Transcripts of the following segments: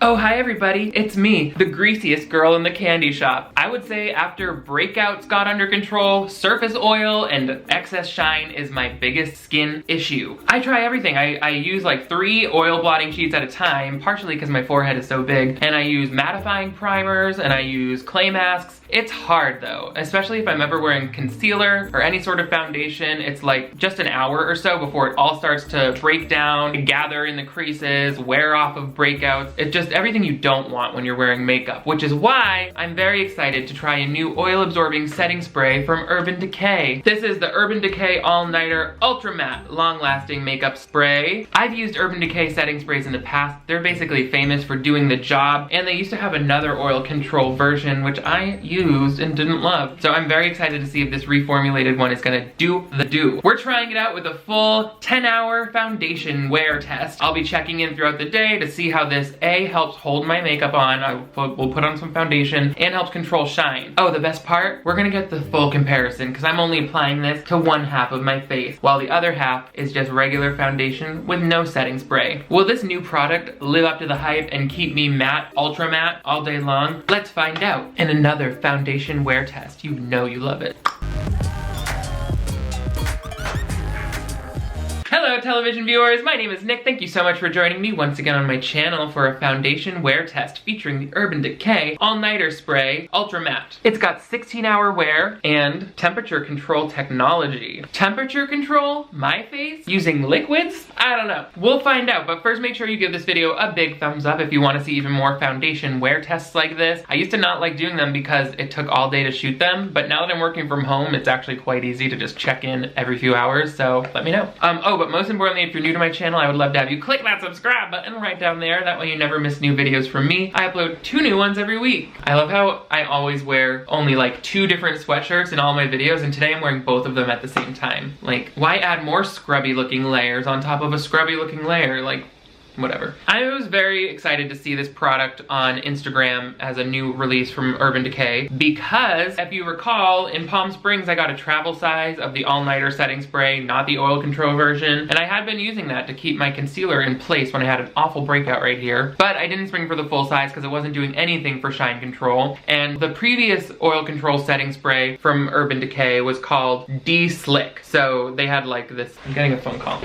Oh, hi everybody, it's me, the greasiest girl in the candy shop. I would say after breakouts got under control, surface oil and excess shine is my biggest skin issue. I try everything. I use like 3 oil blotting sheets at a time, partially because my forehead is so big, and I use mattifying primers and I use clay masks. It's hard though, especially if I'm ever wearing concealer or any sort of foundation. It's like just an hour or so before it all starts to break down, gather in the creases, wear off of breakouts. It's just everything you don't want when you're wearing makeup, which is why I'm very excited to try a new oil absorbing setting spray from Urban Decay. This is the Urban Decay All Nighter Ultra Matte Long Lasting Makeup Spray. I've used Urban Decay setting sprays in the past. They're basically famous for doing the job, and they used to have another oil control version, which I used and didn't love. So I'm very excited to see if this reformulated one is gonna do the do. We're trying it out with a full 10-hour foundation wear test. I'll be checking in throughout the day to see how this A, helps hold my makeup on, we'll put on some foundation, and helps control shine. Oh, the best part? We're gonna get the full comparison because I'm only applying this to one half of my face, while the other half is just regular foundation with no setting spray. Will this new product live up to the hype and keep me matte, ultra matte, all day long? Let's find out in another foundation wear test. You know you love it. Hello television viewers, my name is Nick. Thank you so much for joining me once again on my channel for a foundation wear test featuring the Urban Decay All Nighter Spray Ultra Matte. It's got 16-hour wear and temperature control technology. Temperature control my face using liquids? I don't know. We'll find out, but first make sure you give this video a big thumbs up if you want to see even more foundation wear tests like this. I used to not like doing them because it took all day to shoot them, but now that I'm working from home, it's actually quite easy to just check in every few hours, so let me know. But most importantly, if you're new to my channel, I would love to have you click that subscribe button right down there. That way you never miss new videos from me. I upload 2 new ones every week. I love how I always wear only like 2 different sweatshirts in all my videos, and today I'm wearing both of them at the same time. Like, why add more scrubby looking layers on top of a scrubby looking layer? Like, whatever. I was very excited to see this product on Instagram as a new release from Urban Decay because, if you recall, in Palm Springs I got a travel size of the all-nighter setting spray, not the oil control version, and I had been using that to keep my concealer in place when I had an awful breakout right here, but I didn't spring for the full size because it wasn't doing anything for shine control. And the previous oil control setting spray from Urban Decay was called D-Slick. So they had like this, I'm getting a phone call.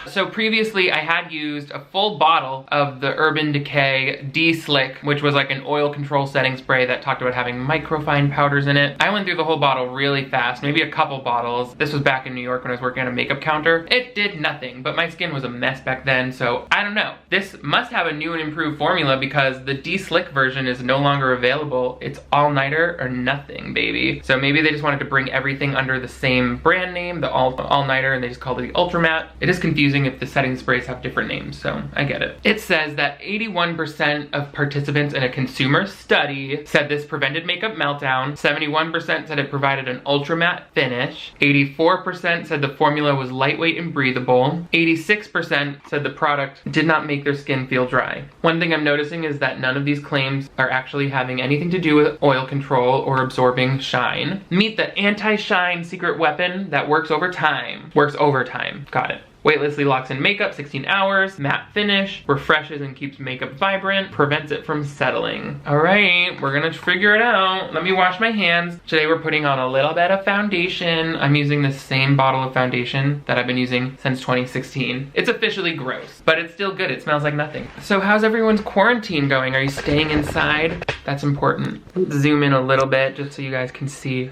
So previously I had used a full bottle of the Urban Decay D-Slick, which was like an oil control setting spray that talked about having microfine powders in it. I went through the whole bottle really fast, maybe a couple bottles. This was back in New York when I was working at a makeup counter. It did nothing, but my skin was a mess back then, so I don't know. This must have a new and improved formula because the D-Slick version is no longer available. It's all-nighter or nothing, baby. So maybe they just wanted to bring everything under the same brand name, the all-nighter, and they just called it the Ultra Matte. It is confusing if the setting sprays have different names, so I get it. It says that 81% of participants in a consumer study said this prevented makeup meltdown, 71% said it provided an ultra matte finish, 84% said the formula was lightweight and breathable, 86% said the product did not make their skin feel dry. One thing I'm noticing is that none of these claims are actually having anything to do with oil control or absorbing shine. Meet the anti-shine secret weapon that works over time. Works overtime. Got it. Weightlessly locks in makeup 16 hours, matte finish, refreshes and keeps makeup vibrant, prevents it from settling. All right, we're gonna figure it out. Let me wash my hands. Today we're putting on a little bit of foundation. I'm using the same bottle of foundation that I've been using since 2016. It's officially gross, but it's still good. It smells like nothing. So how's everyone's quarantine going? Are you staying inside? That's important. Let's zoom in a little bit just so you guys can see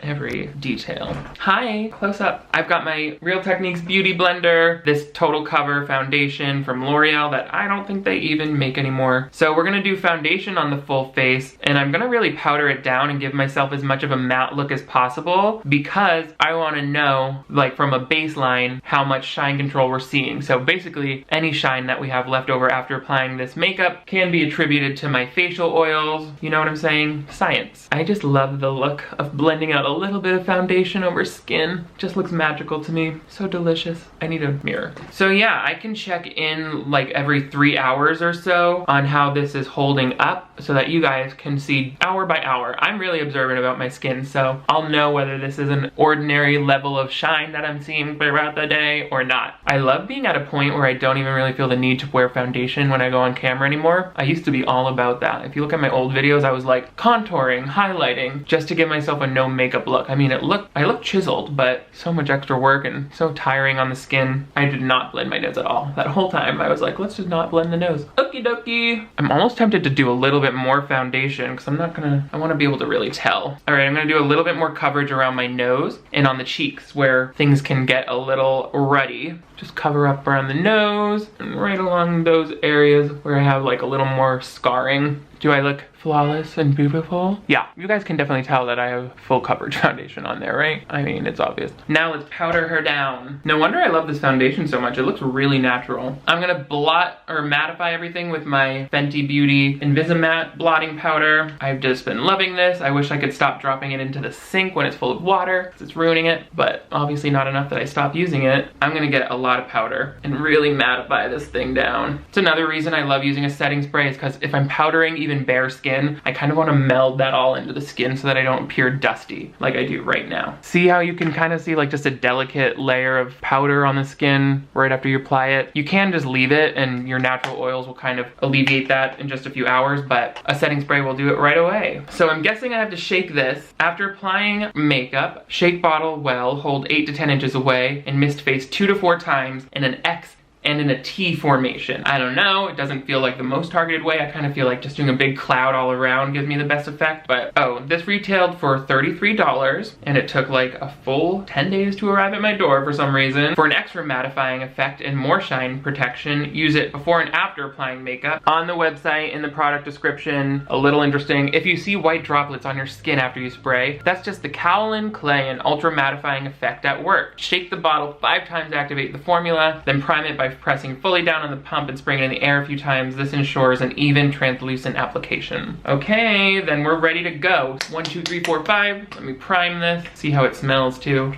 every detail. Hi, close up. I've got my Real Techniques Beauty Blender, this Total Cover foundation from L'Oreal that I don't think they even make anymore. So we're gonna do foundation on the full face, and I'm gonna really powder it down and give myself as much of a matte look as possible because I wanna know, like from a baseline, how much shine control we're seeing. So basically, any shine that we have left over after applying this makeup can be attributed to my facial oils. You know what I'm saying? Science. I just love the look of blending out a little bit of foundation over skin. Just looks magical to me. So delicious. I need a mirror. So yeah, I can check in like every 3 hours or so on how this is holding up so that you guys can see hour by hour. I'm really observant about my skin, so I'll know whether this is an ordinary level of shine that I'm seeing throughout the day or not. I love being at a point where I don't even really feel the need to wear foundation when I go on camera anymore. I used to be all about that. If you look at my old videos, I was like contouring, highlighting, just to give myself a no makeup look. I mean, I look chiseled, but so much extra work and so tiring on the skin. I did not blend my nose at all. That whole time I was like, let's just not blend the nose. Okie dokie. I'm almost tempted to do a little bit more foundation because I want to be able to really tell. All right, I'm gonna do a little bit more coverage around my nose and on the cheeks where things can get a little ruddy. Just cover up around the nose and right along those areas where I have like a little more scarring. Do I look flawless and beautiful? Yeah, you guys can definitely tell that I have full coverage foundation on there, right? I mean, it's obvious. Now let's powder her down. No wonder I love this foundation so much. It looks really natural. I'm gonna blot or mattify everything with my Fenty Beauty Invisimatte blotting powder. I've just been loving this. I wish I could stop dropping it into the sink when it's full of water because it's ruining it, but obviously not enough that I stop using it. I'm gonna get a lot of powder and really mattify this thing down. It's another reason I love using a setting spray is because if I'm powdering even bare skin, I kind of want to meld that all into the skin so that I don't appear dusty like I do right now. See how you can kind of see like just a delicate layer of powder on the skin right after you apply it? You can just leave it and your natural oils will kind of alleviate that in just a few hours, but a setting spray will do it right away. So I'm guessing I have to shake this. After applying makeup, shake bottle well, hold 8 to 10 inches away, and mist face 2 to 4 times in an X and in a T formation. I don't know, it doesn't feel like the most targeted way. I kind of feel like just doing a big cloud all around gives me the best effect, but oh, this retailed for $33 and it took like a full 10 days to arrive at my door for some reason. For an extra mattifying effect and more shine protection, use it before and after applying makeup. On the website, in the product description, a little interesting, if you see white droplets on your skin after you spray, that's just the kaolin clay and ultra mattifying effect at work. Shake the bottle 5 times to activate the formula, then prime it by pressing fully down on the pump and spraying it in the air a few times. This ensures an even translucent application. Okay, then we're ready to go. 1, 2, 3, 4, 5. Let me prime this. See how it smells too.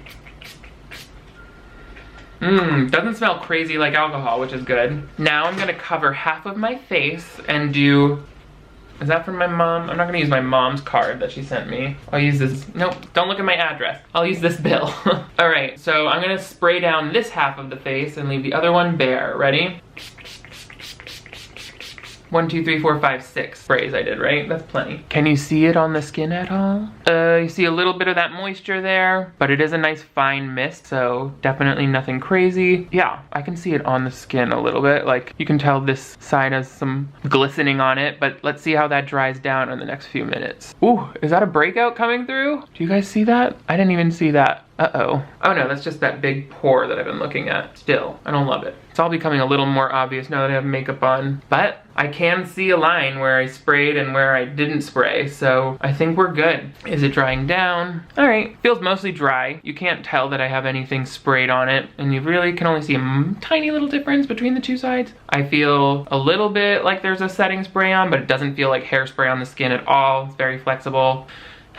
Doesn't smell crazy like alcohol, which is good. Now I'm gonna cover half of my face and do, is that from my mom? I'm not gonna use my mom's card that she sent me. I'll use this, nope, don't look at my address. I'll use this bill. All right, so I'm gonna spray down this half of the face and leave the other one bare. Ready? 1, 2, 3, 4, 5, 6 sprays I did, right? That's plenty. Can you see it on the skin at all? You see a little bit of that moisture there, but it is a nice fine mist, so definitely nothing crazy. Yeah, I can see it on the skin a little bit. Like, you can tell this side has some glistening on it, but let's see how that dries down in the next few minutes. Ooh, is that a breakout coming through? Do you guys see that? I didn't even see that. Uh-oh. Oh no, that's just that big pore that I've been looking at. Still, I don't love it. It's all becoming a little more obvious now that I have makeup on, but I can see a line where I sprayed and where I didn't spray, so I think we're good. Is it drying down? All right, feels mostly dry. You can't tell that I have anything sprayed on it, and you really can only see a tiny little difference between the two sides. I feel a little bit like there's a setting spray on, but it doesn't feel like hairspray on the skin at all. It's very flexible.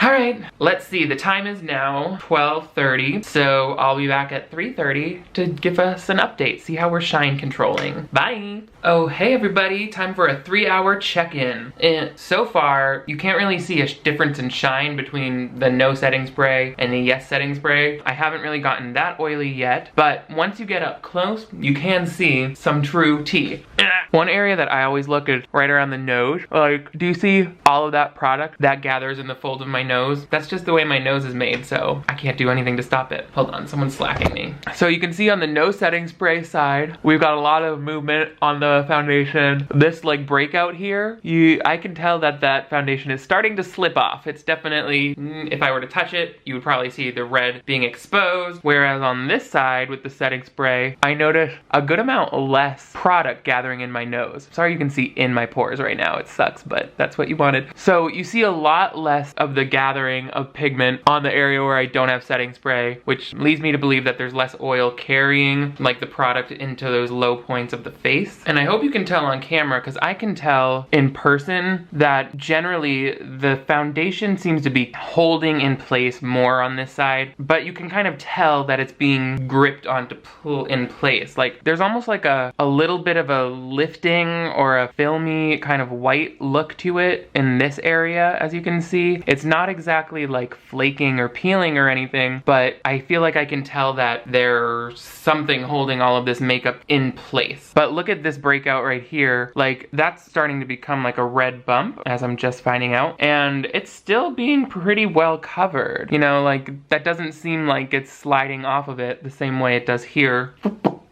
All right, let's see. The time is now 12:30, so I'll be back at 3:30 to give us an update, see how we're shine controlling. Bye. Oh, hey everybody, time for a 3-hour check-in. So far, you can't really see a difference in shine between the no setting spray and the yes setting spray. I haven't really gotten that oily yet, but once you get up close, you can see some true tea. One area that I always look at right around the nose, like, do you see all of that product that gathers in the fold of my nose? That's just the way my nose is made, so I can't do anything to stop it. Hold on, someone's slacking me. So you can see on the no setting spray side, we've got a lot of movement on the foundation. This like breakout here, I can tell that that foundation is starting to slip off. It's definitely, if I were to touch it, you would probably see the red being exposed. Whereas on this side with the setting spray, I noticed a good amount less product gathering in my nose. Sorry you can see in my pores right now, it sucks, but that's what you wanted. So you see a lot less of the gathering of pigment on the area where I don't have setting spray, which leads me to believe that there's less oil carrying like the product into those low points of the face. And I hope you can tell on camera, because I can tell in person that generally the foundation seems to be holding in place more on this side, but you can kind of tell that it's being gripped onto pull in place. Like there's almost like a little bit of a lifting or a filmy kind of white look to it in this area, as you can see. It's not exactly like flaking or peeling or anything, but I feel like I can tell that there's something holding all of this makeup in place. But look at this breakout right here. Like that's starting to become like a red bump, as I'm just finding out, and it's still being pretty well covered. You know, like that doesn't seem like it's sliding off of it the same way it does here.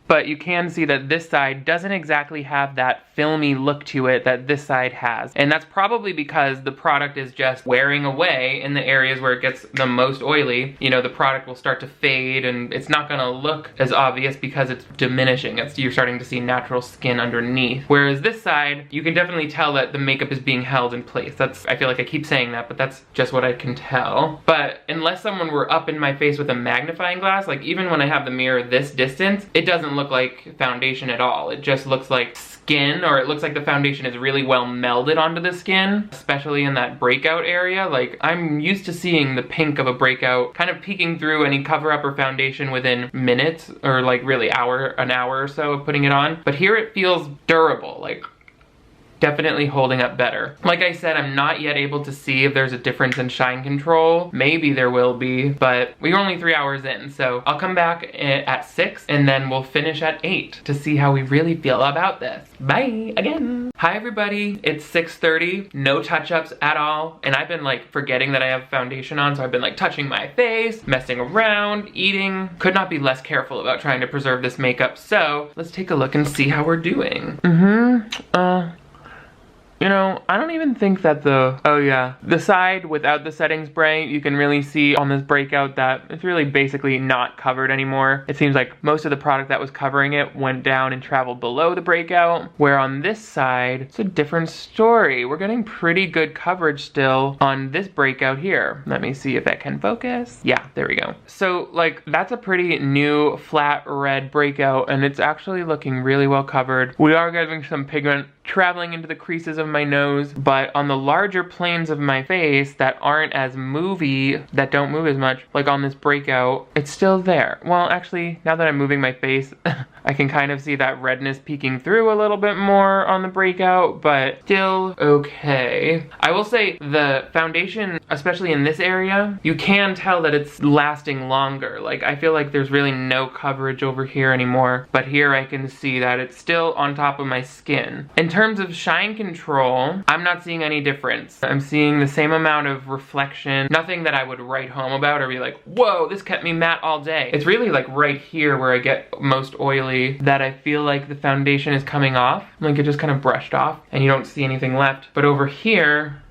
But you can see that this side doesn't exactly have that filmy look to it that this side has. And that's probably because the product is just wearing away in the areas where it gets the most oily. You know, the product will start to fade and it's not gonna look as obvious because it's diminishing. You're starting to see natural skin underneath. Whereas this side, you can definitely tell that the makeup is being held in place. I feel like I keep saying that, but that's just what I can tell. But unless someone were up in my face with a magnifying glass, like even when I have the mirror this distance, it doesn't look like foundation at all. It just looks like skin, or it looks like the foundation is really well melded onto the skin, especially in that breakout area. Like I'm used to seeing the pink of a breakout kind of peeking through any cover up or foundation within minutes, or like really an hour or so of putting it on. But here it feels durable, like definitely holding up better. Like I said, I'm not yet able to see if there's a difference in shine control. Maybe there will be, but we're only 3 hours in, so I'll come back at 6 and then we'll finish at 8 to see how we really feel about this. Bye again. Hi everybody, it's 6:30, no touch-ups at all, and I've been like forgetting that I have foundation on, so I've been like touching my face, messing around, eating. Could not be less careful about trying to preserve this makeup, so let's take a look and see how we're doing. You know, I don't even think that the side without the setting spray, you can really see on this breakout that it's really basically not covered anymore. It seems like most of the product that was covering it went down and traveled below the breakout, where on this side, it's a different story. We're getting pretty good coverage still on this breakout here. Let me see if that can focus. Yeah, there we go. So like, that's a pretty new flat red breakout, and it's actually looking really well covered. We are getting some pigment traveling into the creases of my nose, but on the larger planes of my face that aren't as movie, that don't move as much, like on this breakout, it's still there. Well, actually, now that I'm moving my face, I can kind of see that redness peeking through a little bit more on the breakout, but still okay. I will say the foundation, especially in this area, you can tell that it's lasting longer. Like, I feel like there's really no coverage over here anymore, but here I can see that it's still on top of my skin. In terms of shine control, I'm not seeing any difference. I'm seeing the same amount of reflection, nothing that I would write home about or be like, whoa, this kept me matte all day. It's really like right here where I get most oily that I feel like the foundation is coming off. Like it just kind of brushed off and you don't see anything left. But over here,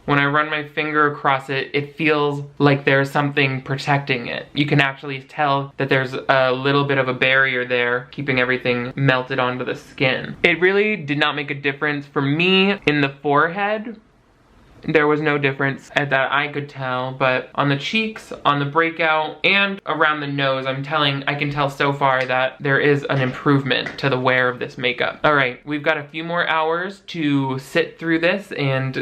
when I run my finger across it, it feels like there's something protecting it. You can actually tell that there's a little bit of a barrier there, keeping everything melted onto the skin. It really did not make a difference for me in the forehead. There was no difference that I could tell, but on the cheeks, on the breakout, and around the nose, I can tell so far that there is an improvement to the wear of this makeup. All right, we've got a few more hours to sit through this and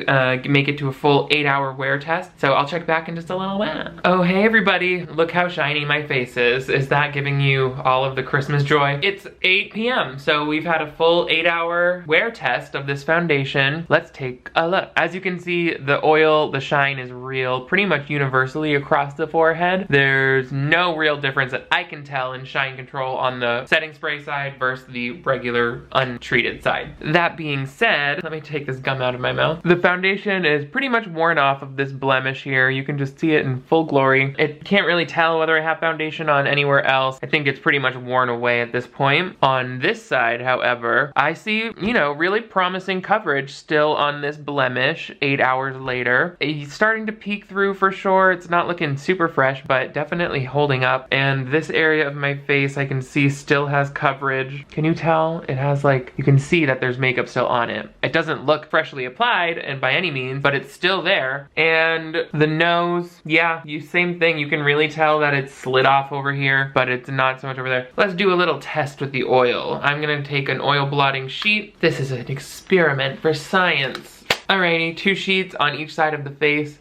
make it to a full 8-hour wear test, so I'll check back in just a little while. Oh, hey everybody, look how shiny my face is. Is that giving you all of the Christmas joy? It's 8 p.m., so we've had a full 8-hour wear test of this foundation. Let's take a look. As you can see, the oil, the shine is real pretty much universally across the forehead. There's no real difference that I can tell in shine control on the setting spray side versus the regular untreated side. That being said, let me take this gum out of my mouth. The foundation is pretty much worn off of this blemish here. You can just see it in full glory. It can't really tell whether I have foundation on anywhere else. I think it's pretty much worn away at this point. On this side, however, I see, you know, really promising coverage still on this blemish 8 hours hours later. It's starting to peek through for sure. It's not looking super fresh, but definitely holding up. And this area of my face I can see still has coverage. Can you tell? It has like, you can see that there's makeup still on it. It doesn't look freshly applied and by any means, but it's still there. And the nose, yeah, same thing. You can really tell that it's slid off over here, but it's not so much over there. Let's do a little test with the oil. I'm gonna take an oil blotting sheet. This is an experiment for science. Alrighty, 2 sheets on each side of the face.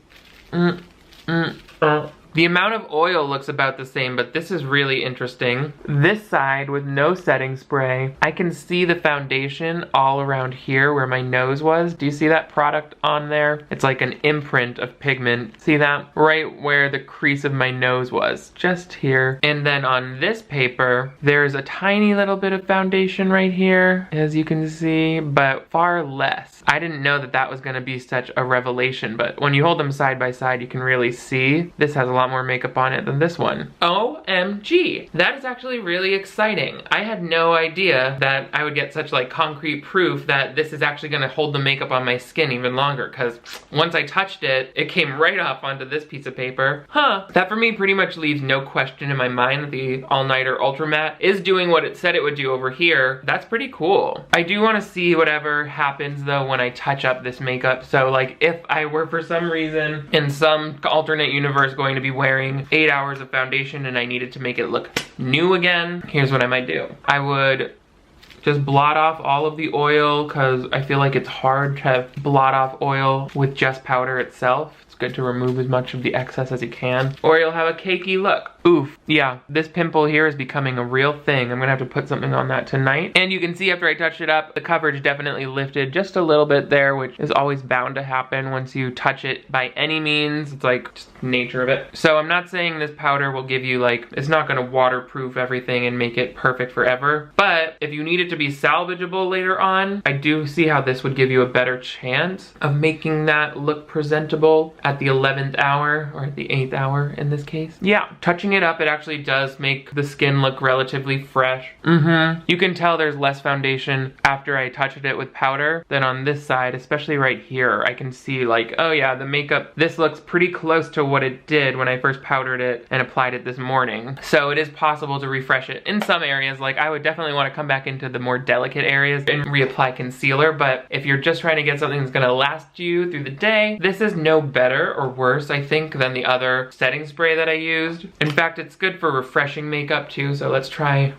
The amount of oil looks about the same, but this is really interesting. This side with no setting spray, I can see the foundation all around here where my nose was. Do you see that product on there? It's like an imprint of pigment. See that? Right where the crease of my nose was, just here. And then on this paper, there's a tiny little bit of foundation right here, as you can see, but far less. I didn't know that that was gonna be such a revelation, but when you hold them side by side, you can really see this has a lot more makeup on it than this one. OMG! That is actually really exciting. I had no idea that I would get such like concrete proof that this is actually gonna hold the makeup on my skin even longer, because once I touched it, it came right off onto this piece of paper. Huh. That for me pretty much leaves no question in my mind that the All Nighter Ultra Matte is doing what it said it would do over here. That's pretty cool. I do want to see whatever happens though when I touch up this makeup. So like if I were for some reason in some alternate universe going to be wearing 8 hours of foundation and I needed to make it look new again, here's what I might do. I would just blot off all of the oil, because I feel like it's hard to blot off oil with just powder itself. It's good to remove as much of the excess as you can, or you'll have a cakey look. Oof, yeah, this pimple here is becoming a real thing. I'm gonna have to put something on that tonight. And you can see after I touched it up, the coverage definitely lifted just a little bit there, which is always bound to happen once you touch it by any means. It's like just nature of it. So I'm not saying this powder will give you like, it's not gonna waterproof everything and make it perfect forever. But if you need it to be salvageable later on, I do see how this would give you a better chance of making that look presentable at the 11th hour, or at the 8th hour in this case. Yeah, touching it up, it actually does make the skin look relatively fresh. You can tell there's less foundation after I touched it with powder than on this side, especially right here. I can see like, oh yeah, the makeup, this looks pretty close to what it did when I first powdered it and applied it this morning. So it is possible to refresh it in some areas. Like I would definitely want to come back into the more delicate areas and reapply concealer, but if you're just trying to get something that's gonna last you through the day, this is no better or worse, I think, than the other setting spray that I used. In fact, it's good for refreshing makeup too, so let's try.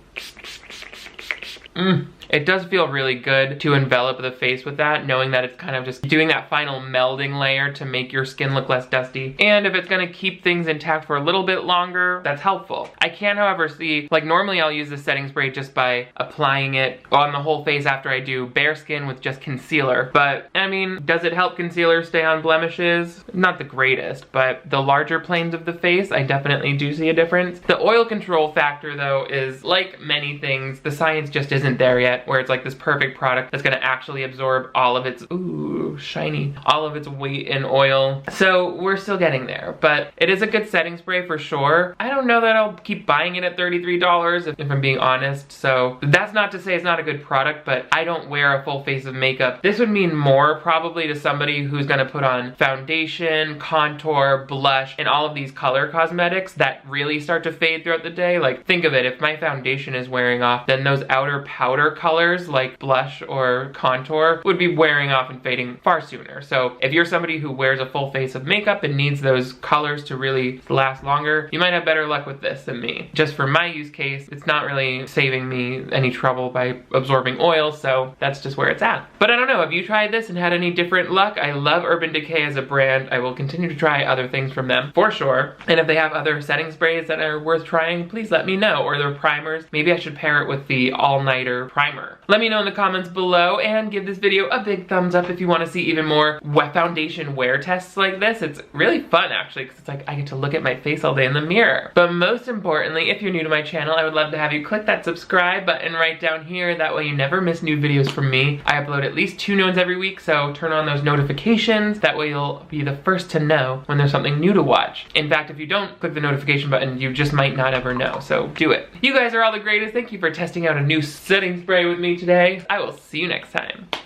It does feel really good to envelop the face with that, knowing that it's kind of just doing that final melding layer to make your skin look less dusty. And if it's gonna keep things intact for a little bit longer, that's helpful. I can, however, see, like normally I'll use the setting spray just by applying it on the whole face after I do bare skin with just concealer. But, I mean, does it help concealer stay on blemishes? Not the greatest, but the larger planes of the face, I definitely do see a difference. The oil control factor, though, is like many things, the science just isn't there yet, where it's like this perfect product that's gonna actually absorb all of its, ooh, shiny, all of its weight in oil. So we're still getting there, but it is a good setting spray for sure. I don't know that I'll keep buying it at $33 if I'm being honest. So that's not to say it's not a good product, but I don't wear a full face of makeup. This would mean more probably to somebody who's gonna put on foundation, contour, blush, and all of these color cosmetics that really start to fade throughout the day. Like think of it, if my foundation is wearing off, then those outer powder colors like blush or contour would be wearing off and fading far sooner. So if you're somebody who wears a full face of makeup and needs those colors to really last longer, you might have better luck with this than me. Just for my use case, it's not really saving me any trouble by absorbing oil, so that's just where it's at. But I don't know, have you tried this and had any different luck? I love Urban Decay as a brand. I will continue to try other things from them for sure. And if they have other setting sprays that are worth trying, please let me know. Or their primers. Maybe I should pair it with the All Nighter primer. Let me know in the comments below and give this video a big thumbs up if you want to see even more foundation wear tests like this. It's really fun actually, because it's like I get to look at my face all day in the mirror. But most importantly, if you're new to my channel, I would love to have you click that subscribe button right down here. That way you never miss new videos from me. I upload at least 2 nodes every week, so turn on those notifications. That way you'll be the first to know when there's something new to watch. In fact, if you don't click the notification button, you just might not ever know, so do it. You guys are all the greatest. Thank you for testing out a new setting spray with me today. I will see you next time.